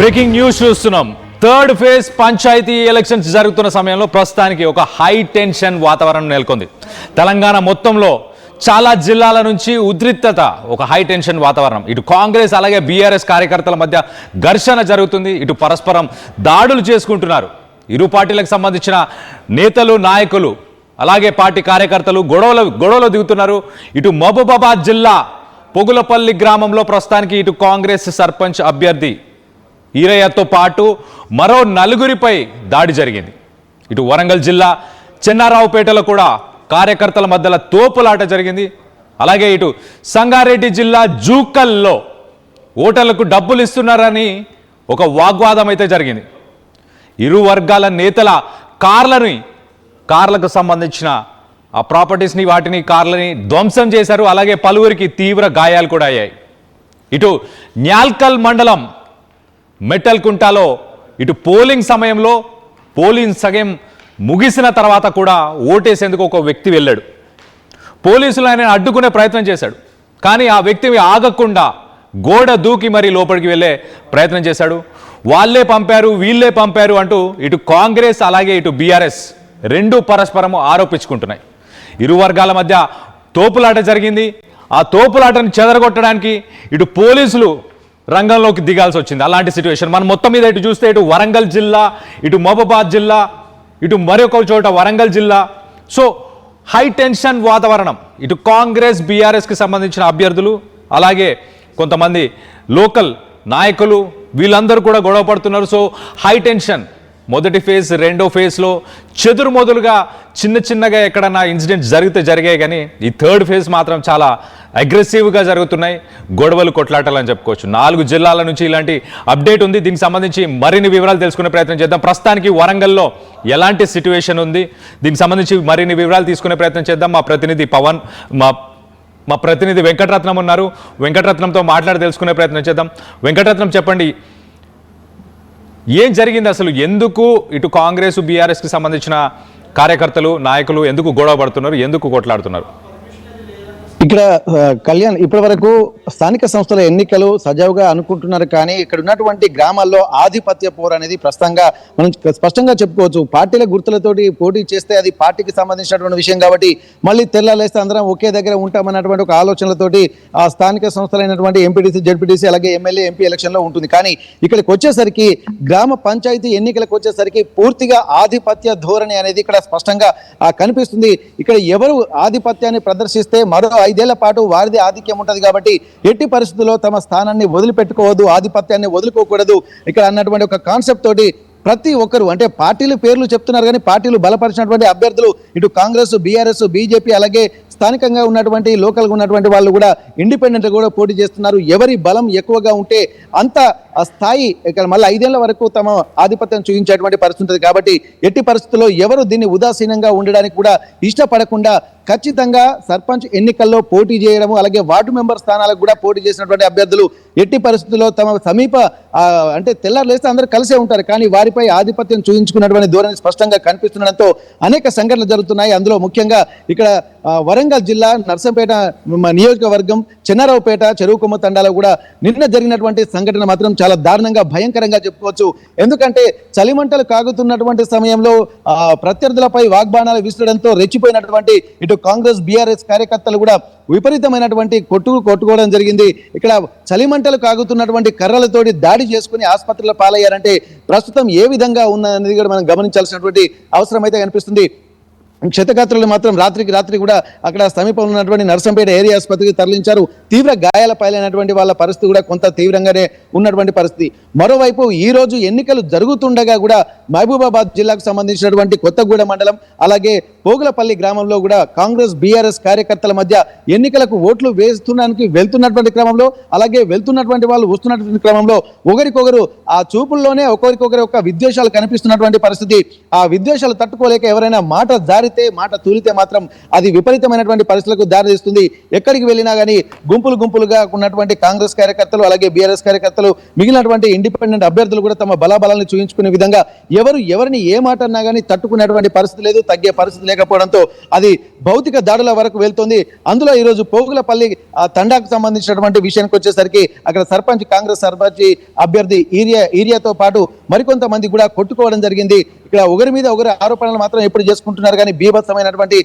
Breaking news చూస్తున్నాం. Third phase panchayat elections జరుగుతున్న సమయంలో ప్రస్తుతానికి ఒక హై టెన్షన్ వాతావరణం నెలకొంది. తెలంగాణ మొత్తంలో చాలా జిల్లాల నుంచి ఉద్రిక్తత, ఒక హై టెన్షన్ వాతావరణం. ఇటు కాంగ్రెస్ అలాగే బీఆర్ఎస్ కార్యకర్తల మధ్య ఘర్షణ జరుగుతుంది. ఇటు పరస్పరం దాడులు చేసుకుంటున్నారు. ఇరు పార్టీలకు సంబంధించిన నేతలు, నాయకులు అలాగే పార్టీ కార్యకర్తలు గొడవలు దిగుతున్నారు. ఇటు మహబూబాబాద్ జిల్లా పొగులపల్లి గ్రామంలో ప్రస్తుతానికి ఇటు కాంగ్రెస్ సర్పంచ్ అభ్యర్థి ఈరయ్యతో పాటు మరో 4గురిపై దాడి జరిగింది. ఇటు వరంగల్ జిల్లా చెన్నారావుపేటలో కూడా కార్యకర్తల మధ్యలో తోపులాట జరిగింది. అలాగే ఇటు సంగారెడ్డి జిల్లా జూకల్లో ఓటర్లకు డబ్బులు ఇస్తున్నారని ఒక వాగ్వాదం అయితే జరిగింది. ఇరు వర్గాల నేతల కార్లకు సంబంధించిన ఆ ప్రాపర్టీస్ని, కార్లని ధ్వంసం చేశారు. అలాగే పలువురికి తీవ్ర గాయాలు కూడా అయ్యాయి. ఇటు న్యాల్కల్ మండలం మెట్టల్కుంటలో ఇటు పోలింగ్ సమయంలో పోలింగ్ సగం ముగిసిన తర్వాత కూడా ఓటేసేందుకు ఒక వ్యక్తి వెళ్ళాడు. పోలీసులు ఆయన అడ్డుకునే ప్రయత్నం చేశాడు. కానీ ఆ వ్యక్తి ఆగకుండా గోడ దూకి మరీ లోపలికి వెళ్ళే ప్రయత్నం చేశాడు. వాళ్ళే పంపారు, వీళ్ళే పంపారు అంటూ ఇటు కాంగ్రెస్ అలాగే ఇటు బీఆర్ఎస్ రెండు పరస్పరము ఆరోపించుకుంటున్నాయి. ఇరు వర్గాల మధ్య తోపులాట జరిగింది. ఆ తోపులాటను చెదరగొట్టడానికి ఇటు పోలీసులు రంగంలోకి దిగాల్సి వచ్చింది. అలాంటి సిచ్యువేషన్ మనం మొత్తం మీద ఇటు చూస్తే ఇటు వరంగల్ జిల్లా, ఇటు మహబూబాబాద్ జిల్లా, ఇటు మరొక చోట వరంగల్ జిల్లా. సో హై టెన్షన్ వాతావరణం. ఇటు కాంగ్రెస్ బీఆర్ఎస్కి సంబంధించిన అభ్యర్థులు అలాగే కొంతమంది లోకల్ నాయకులు వీళ్ళందరూ కూడా గొడవ పడుతున్నారు. So high tension. మొదటి ఫేజ్, రెండో ఫేజ్లో చెదురుమొదులుగా చిన్నగా ఎక్కడన్నా ఇన్సిడెంట్స్ జరిగాయి. కానీ ఈ థర్డ్ ఫేజ్ మాత్రం చాలా అగ్రెసివ్గా జరుగుతున్నాయి. గొడవలు, కొట్లాటలు అని చెప్పుకోవచ్చు. 4 జిల్లాల నుంచి ఇలాంటి అప్డేట్ ఉంది. దీనికి సంబంధించి మరిన్ని వివరాలు తెలుసుకునే ప్రయత్నం చేద్దాం. ప్రస్తుతానికి వరంగల్లో ఎలాంటి సిచ్యువేషన్ ఉంది, దీనికి సంబంధించి మరిన్ని వివరాలు తీసుకునే ప్రయత్నం చేద్దాం. మా ప్రతినిధి పవన్, మా ప్రతినిధి వెంకటరత్నం ఉన్నారు. వెంకటరత్నంతో మాట్లాడి తెలుసుకునే ప్రయత్నం చేద్దాం. వెంకటరత్నం, చెప్పండి, ఏం జరిగింది అసలు? ఎందుకు ఇటు కాంగ్రెస్ బీఆర్ఎస్కి సంబంధించిన కార్యకర్తలు, నాయకులు ఎందుకు గొడవ పడుతున్నారు, ఎందుకు కొట్లాడుతున్నారు? ఇక్కడ కళ్యాణ్, ఇప్పటి వరకు స్థానిక సంస్థల ఎన్నికలు సజావుగా అనుకుంటున్నారు. కానీ ఇక్కడ ఉన్నటువంటి గ్రామాల్లో ఆధిపత్య పోరు అనేది ప్రస్తుతంగా మనం స్పష్టంగా చెప్పుకోవచ్చు. పార్టీల గుర్తులతోటి పోటీ చేస్తే అది పార్టీకి సంబంధించినటువంటి విషయం కాబట్టి మళ్ళీ తెల్లాలేస్తే అందరం ఒకే దగ్గర ఉంటామన్నటువంటి ఒక ఆలోచనలతోటి ఆ స్థానిక సంస్థలైనటువంటి ఎంపీటీసీ, జెడ్పీటీసీ అలాగే ఎమ్మెల్యే, ఎంపీ ఎలక్షన్లో ఉంటుంది. కానీ ఇక్కడికి వచ్చేసరికి గ్రామ పంచాయతీ ఎన్నికలకు వచ్చేసరికి పూర్తిగా ఆధిపత్య ధోరణి అనేది ఇక్కడ స్పష్టంగా కనిపిస్తుంది. ఇక్కడ ఎవరు ఆధిపత్యాన్ని ప్రదర్శిస్తే మరో 5 ఏళ్ల పాటు వారిది ఆధిక్యం ఉంటుంది. కాబట్టి ఎట్టి పరిస్థితుల్లో తమ స్థానాన్ని వదిలిపెట్టుకోవద్దు, ఆధిపత్యాన్ని వదులుకోకూడదు ఇక్కడ అన్నటువంటి ఒక కాన్సెప్ట్ తోటి ప్రతి ఒక్కరు, అంటే పార్టీలు పేర్లు చెప్తున్నారు కానీ పార్టీలు బలపరిచినటువంటి అభ్యర్థులు ఇటు కాంగ్రెస్, బీఆర్ఎస్, బీజేపీ అలాగే స్థానికంగా ఉన్నటువంటి లోకల్గా ఉన్నటువంటి వాళ్ళు కూడా ఇండిపెండెంట్ కూడా పోటీ చేస్తున్నారు. ఎవరి బలం ఎక్కువగా ఉంటే అంత స్థాయి ఇక్కడ మళ్ళీ 5 ఏళ్ల వరకు తమ ఆధిపత్యం చూపించేటువంటి పరిస్థితి ఉంటుంది. కాబట్టి ఎట్టి పరిస్థితుల్లో ఎవరు దీన్ని ఉదాసీనంగా ఉండడానికి కూడా ఇష్టపడకుండా ఖచ్చితంగా సర్పంచ్ ఎన్నికల్లో పోటీ చేయడము అలాగే వార్డు మెంబర్ స్థానాలకు కూడా పోటీ చేసినటువంటి అభ్యర్థులు ఎట్టి పరిస్థితుల్లో తమ సమీప అంటే తెల్లారులేస్తే అందరూ కలిసే ఉంటారు. కానీ వారిపై ఆధిపత్యం చూపించుకున్నటువంటి ధోరణి స్పష్టంగా కనిపిస్తుండడంతో అనేక సంఘటనలు జరుగుతున్నాయి. అందులో ముఖ్యంగా ఇక్కడ వరంగల్ జిల్లా నర్సంపేట నియోజకవర్గం చెన్నారావుపేట చెరువుకొమ్మ తండాలో కూడా నిన్న జరిగినటువంటి సంఘటన మాత్రం చాలా దారుణంగా, భయంకరంగా చెప్పుకోవచ్చు. ఎందుకంటే చలిమంటలు కాగుతున్నటువంటి సమయంలో ప్రత్యర్థులపై వాగ్బాణాలు విసరడంతో రెచ్చిపోయినటువంటి ఇటు కాంగ్రెస్ బీఆర్ఎస్ కార్యకర్తలు కూడా విపరీతమైనటువంటి కొట్టుకోవడం జరిగింది. ఇక్కడ చలిమంటలు కాగుతున్నటువంటి కర్రలతోటి దాడి చేసుకుని ఆసుపత్రిలో పాలయ్యారంటే ప్రస్తుతం ఏ విధంగా ఉన్నది కూడా మనం గమనించాల్సినటువంటి అవసరం అయితే కనిపిస్తుంది. క్షతగాత్రులు మాత్రం రాత్రికి కూడా అక్కడ సమీపంలో ఉన్నటువంటి నర్సంపేట ఏరియా ఆసుపత్రికి తరలించారు. తీవ్ర గాయాల పాలైనటువంటి వాళ్ళ పరిస్థితి కూడా కొంత తీవ్రంగానే ఉన్నటువంటి పరిస్థితి. మరోవైపు ఈ రోజు ఎన్నికలు జరుగుతుండగా కూడా మహబూబాబాద్ జిల్లాకు సంబంధించినటువంటి కొత్తగూడ మండలం అలాగే పోగులపల్లి గ్రామంలో కూడా కాంగ్రెస్ బీఆర్ఎస్ కార్యకర్తల మధ్య ఎన్నికలకు ఓట్లు వేస్తున్నానికి వెళ్తున్నటువంటి క్రమంలో అలాగే వెళ్తున్నటువంటి వాళ్ళు వస్తున్నటువంటి క్రమంలో ఒకరికొకరు ఆ చూపుల్లోనే ఒకరికొకరు ఒక విద్వేషాలు కనిపిస్తున్నటువంటి పరిస్థితి. ఆ విద్వేషాలు తట్టుకోలేక ఎవరైనా మాట జారి జారితే మాట తూలితే మాత్రం అది విపరీతమైనటువంటి పరిస్థితులకు దారితీస్తుంది. ఎక్కడికి వెళ్ళినా కానీ గుంపులుగా ఉన్నటువంటి కాంగ్రెస్ కార్యకర్తలు అలాగే బీఆర్ఎస్ కార్యకర్తలు మిగిలినటువంటి ఇండిపెండెంట్ అభ్యర్థులు కూడా తమ బలాబలాలను చూపించుకునే విధంగా ఎవరిని ఏ మాట అన్నా కానీ తట్టుకునేటువంటి పరిస్థితి లేదు, తగ్గే పరిస్థితి లేకపోవడంతో అది భౌతిక దాడుల వరకు వెళ్తుంది. అందులో ఈరోజు పోగులపల్లి తండాకు సంబంధించినటువంటి విషయానికి వచ్చేసరికి అక్కడ కాంగ్రెస్ సర్పంచ్ అభ్యర్థి ఈరియాతో పాటు మరికొంతమంది కూడా కొట్టుకోవడం జరిగింది. ఇక్కడ ఒకరి మీద ఒకరి ఆరోపణలు మాత్రం ఎప్పుడు చేసుకుంటున్నారు కానీ బీభత్సమైనటువంటి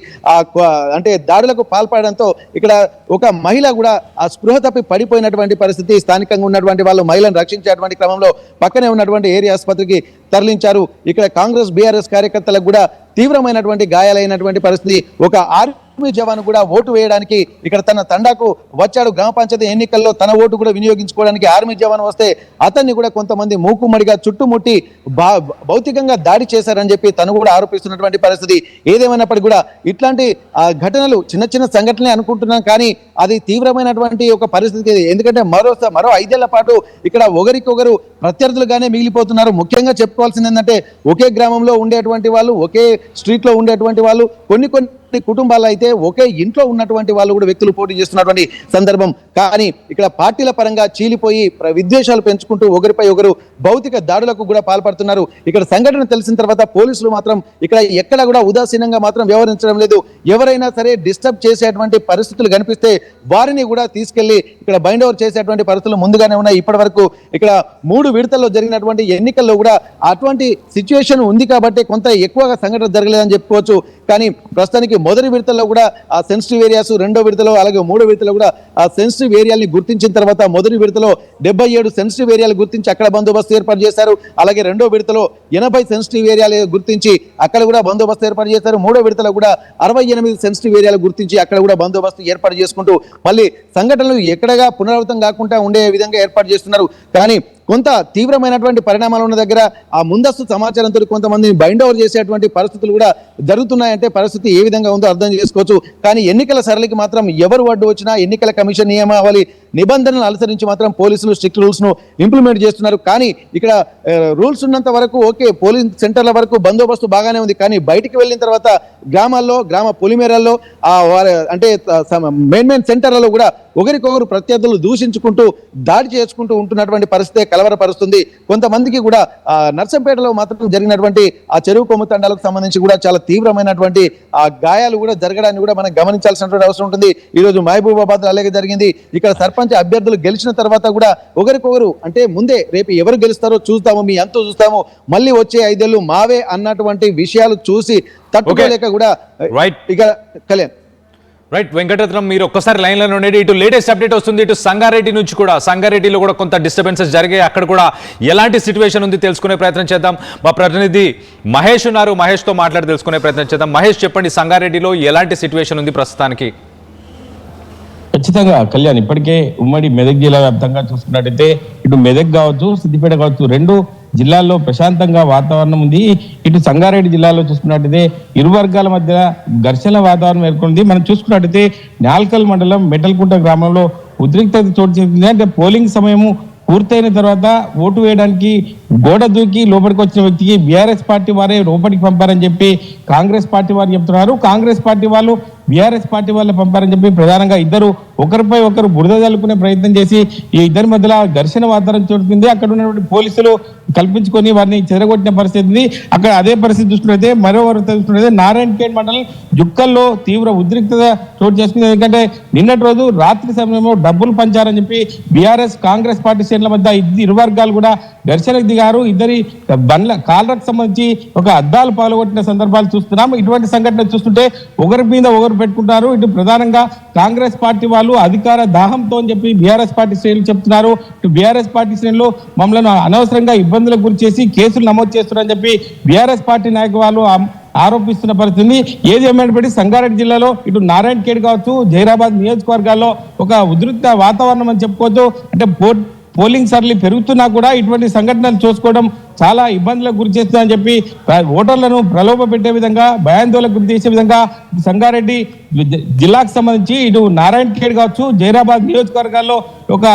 అంటే దాడులకు పాల్పడడంతో ఇక్కడ ఒక మహిళ కూడా ఆ స్పృహ తప్పి పడిపోయినటువంటి పరిస్థితి. స్థానికంగా ఉన్నటువంటి వాళ్ళు మహిళను రక్షించేటువంటి క్రమంలో పక్కనే ఉన్నటువంటి ఏరియా ఆసుపత్రికి తరలించారు. ఇక్కడ కాంగ్రెస్ బీఆర్ఎస్ కార్యకర్తలకు కూడా తీవ్రమైనటువంటి గాయాలైనటువంటి పరిస్థితి. ఒక ఆర్మీ జవాను కూడా ఓటు వేయడానికి ఇక్కడ తన తండాకు వచ్చాడు. గ్రామ పంచాయతీ ఎన్నికల్లో తన ఓటు కూడా వినియోగించుకోవడానికి ఆర్మీ జవాన్ వస్తే అతన్ని కూడా కొంతమంది మూకుమ్మడిగా చుట్టుముట్టి భౌతికంగా దాడి చేశారని చెప్పి తను కూడా ఆరోపిస్తున్నటువంటి పరిస్థితి. ఏదేమైనప్పటికీ కూడా ఇట్లాంటి ఘటనలు చిన్న సంఘటనలే అనుకుంటున్నాం కానీ అది తీవ్రమైనటువంటి ఒక పరిస్థితి. ఎందుకంటే మరో 5 ఏళ్ల పాటు ఇక్కడ ఒకరికొకరు ప్రత్యర్థులుగానే మిగిలిపోతున్నారు. ముఖ్యంగా చెప్పుకోవాల్సింది ఏంటంటే ఒకే గ్రామంలో ఉండేటువంటి వాళ్ళు, ఒకే స్ట్రీట్ లో ఉండేటువంటి వాళ్ళు, కొన్ని కుటుంబాలు అయితే ఒకే ఇంట్లో ఉన్నటువంటి వాళ్ళు కూడా వ్యక్తులు పోటీ చేస్తున్నటువంటి సందర్భం. కానీ ఇక్కడ పార్టీల పరంగా చీలిపోయి విద్వేషాలు పెంచుకుంటూ ఒకరిపై ఒకరు భౌతిక దాడులకు కూడా పాల్పడుతున్నారు. ఇక్కడ సంఘటన తెలిసిన తర్వాత పోలీసులు మాత్రం ఇక్కడ ఎక్కడ కూడా ఉదాసీనంగా మాత్రం వ్యవహరించడం లేదు. ఎవరైనా సరే డిస్టర్బ్ చేసేటువంటి పరిస్థితులు కనిపిస్తే వారిని కూడా తీసుకెళ్లి ఇక్కడ బైండ్ ఓవర్ చేసేటువంటి పరిస్థితులు ముందుగానే ఉన్నాయి. ఇప్పటి వరకు ఇక్కడ 3 విడతల్లో జరిగినటువంటి ఎన్నికల్లో కూడా అటువంటి సిచ్యువేషన్ ఉంది కాబట్టి కొంత ఎక్కువగా సంఘటన జరగలేదని చెప్పుకోవచ్చు. కానీ ప్రస్తుతానికి మొదటి విడతలో కూడా ఆ సెన్సిటివ్ ఏరియాస్, రెండో విడతలో అలాగే మూడో విడతలో కూడా ఆ సెన్సిటివ్ ఏరియాలని గుర్తించిన తర్వాత మొదటి విడతలో 77 సెన్సిటివ్ ఏరియాలు గుర్తించి అక్కడ బందోబస్తు ఏర్పాటు చేశారు. అలాగే రెండో విడతలో 80 సెన్సిటివ్ ఏరియాలు గుర్తించి అక్కడ కూడా బందోబస్తు ఏర్పాటు చేశారు. మూడో విడతలో కూడా 68 సెన్సిటివ్ ఏరియాలు గుర్తించి అక్కడ కూడా బందోబస్తు ఏర్పాటు చేసుకుంటూ మళ్ళీ సంఘటనలు ఎక్కడగా పునరావృతం కాకుండా ఉండే విధంగా ఏర్పాటు చేస్తున్నారు. కానీ కొంత తీవ్రమైనటువంటి పరిణామాలు ఉన్న దగ్గర ఆ ముందస్తు సమాచారంతో కొంతమందిని బైండ్ ఓవర్ చేసేటువంటి పరిస్థితులు కూడా జరుగుతున్నాయంటే పరిస్థితి ఏ విధంగా ఉందో అర్థం చేసుకోవచ్చు. కానీ ఎన్నికల సరళికి మాత్రం ఎవరు అడ్డు వచ్చినా ఎన్నికల కమిషన్ నియమావళి నిబంధనలు అనుసరించి మాత్రం పోలీసులు స్ట్రిక్ట్ రూల్స్ ను ఇంప్లిమెంట్ చేస్తున్నారు. కానీ ఇక్కడ రూల్స్ ఉన్నంత వరకు ఓకే, పోలింగ్ సెంటర్ల వరకు బందోబస్తు బాగానే ఉంది. కానీ బయటికి వెళ్ళిన తర్వాత గ్రామాల్లో, గ్రామ పొలిమేరల్లో అంటే మెయిన్ సెంటర్లలో కూడా ఒకరికొకరు ప్రత్యర్థులు దూషించుకుంటూ దాడి చేసుకుంటూ ఉంటున్నటువంటి పరిస్థితి కలవరపరుస్తుంది. కొంతమందికి కూడా నర్సంపేటలో మాత్రం జరిగినటువంటి ఆ చెరువు కొమ్ము తండాలకు సంబంధించి కూడా చాలా తీవ్రమైనటువంటి ఆ గాయాలు కూడా జరగడాన్ని కూడా మనం గమనించాల్సినటువంటి అవసరం ఉంటుంది. ఈ రోజు మహబూబాబాద్ అలాగే జరిగింది. ఇక్కడ సర్పంచ్ అభ్యర్థులు గెలిచిన తర్వాత కూడా ఒకరికొకరు అంటే ముందే రేపు ఎవరు గెలుస్తారో చూస్తాము, మీ అంతా చూస్తాము, మళ్ళీ వచ్చే 5 ఏళ్ళు మావే అన్నటువంటి విషయాలు చూసి తట్టుకోలేక కూడా ఇక కళ్యాణ్ రైట్ వెంకటరత్నం, మీరు ఒక్కసారి లైన్లో ఉండేది. ఇటు లేటెస్ట్ అప్డేట్ వస్తుంది, ఇటు సంగారెడ్డి నుంచి కూడా, సంగారెడ్డిలో కూడా కొంత డిస్టర్బెన్సెస్ జరిగాయి. అక్కడ కూడా ఎలాంటి సిచ్యువేషన్ ఉంది తెలుసుకునే ప్రయత్నం చేద్దాం. మా ప్రతినిధి మహేష్ ఉన్నారు, మహేష్తో మాట్లాడి తెలుసుకునే ప్రయత్నం చేద్దాం. మహేష్, చెప్పండి, సంగారెడ్డిలో ఎలాంటి సిచ్యువేషన్ ఉంది ప్రస్తుతానికి? ఖచ్చితంగా కళ్యాణ్, ఇప్పటికే ఉమ్మడి మెదక్ జిల్లా వ్యాప్తంగా చూసుకున్నట్టయితే ఇటు మెదక్ కావచ్చు, సిద్దిపేట కావచ్చు, 2 జిల్లాల్లో ప్రశాంతంగా వాతావరణం ఉంది. ఇటు సంగారెడ్డి జిల్లాలో చూసుకున్నట్టయితే ఇరు వర్గాల మధ్య ఘర్షణ వాతావరణం ఏర్పడింది. మనం చూసుకున్నట్టయితే న్యాల్కల్ మండలం మెటల్కుంట గ్రామంలో ఉద్రిక్తత చోటు చేసుకుంది. అంటే పోలింగ్ సమయము పూర్తయిన తర్వాత ఓటు వేయడానికి గోడ దూకి లోపలికి వచ్చిన వ్యక్తికి బీఆర్ఎస్ పార్టీ వారే లోపలికి పంపారని చెప్పి కాంగ్రెస్ పార్టీ వారు చెప్తున్నారు. కాంగ్రెస్ పార్టీ వాళ్ళు బీఆర్ఎస్ పార్టీ వాళ్ళు పంపారని చెప్పి ప్రధానంగా ఇద్దరు ఒకరిపై ఒకరు బురద జల్లుకునే ప్రయత్నం చేసి ఈ ఇద్దరి మధ్యలో ఘర్షణ వాతావరణం చోటుకుంది. అక్కడ ఉన్నటువంటి పోలీసులు కల్పించుకొని వారిని చెదరగొట్టిన పరిస్థితి ఉంది. అక్కడ అదే పరిస్థితి చూస్తున్నట్లయితే మరో చూస్తున్నట్లయితే నారాయణఖేడ్ మండలం జుక్కల్లో తీవ్ర ఉద్రిక్తత చోటు చేసుకుంది. ఎందుకంటే నిన్నటి రోజు రాత్రి సమయంలో డబ్బులు పంచారని చెప్పి బీఆర్ఎస్ కాంగ్రెస్ పార్టీ శ్రేణుల మధ్య ఇరు వర్గాలు కూడా ఘర్షణకు దిగారు. ఇద్దరి బండ్ల కాళ్ళకు సంబంధించి ఒక అద్దాలు పాల్గొట్టిన సందర్భాలు చూస్తున్నాం. ఇటువంటి సంఘటన చూస్తుంటే ఒకరి మీద ఒకరు పెట్టుకుంటారు. ఇటు ప్రధానంగా కాంగ్రెస్ పార్టీ వాళ్ళు అధికార దాహంతో అని చెప్పి బీఆర్ఎస్ పార్టీ శ్రేణులు చెప్తున్నారు. ఇటు బీఆర్ఎస్ పార్టీ శ్రేణులు మమ్మల్ని అనవసరంగా ఇబ్బందులకు గురి చేసి కేసులు నమోదు చేస్తున్నారని చెప్పి బీఆర్ఎస్ పార్టీ నాయకులు వాళ్ళు ఆరోపిస్తున్న పరిస్థితి. ఏది ఏమైనప్పటికీ సంగారెడ్డి జిల్లాలో ఇటు నారాయణఖేడ్ కావచ్చు, జైరాబాద్ నియోజకవర్గాల్లో ఒక ఉద్రిక్త వాతావరణం అని చెప్పుకోవచ్చు. అంటే పోలింగ్ సరళి పెరుగుతున్నా కూడా ఇటువంటి సంఘటనలు చూసుకోవడం చాలా ఇబ్బందులకు గురి చేస్తుందని చెప్పి ఓటర్లను ప్రలోభ పెట్టే విధంగా, భయాందోళనకు గురి చేసే విధంగా సంగారెడ్డి జిల్లాకు సంబంధించి ఇటు నారాయణఖేడ్ కావచ్చు, జైరాబాద్ నియోజకవర్గాల్లో ఒక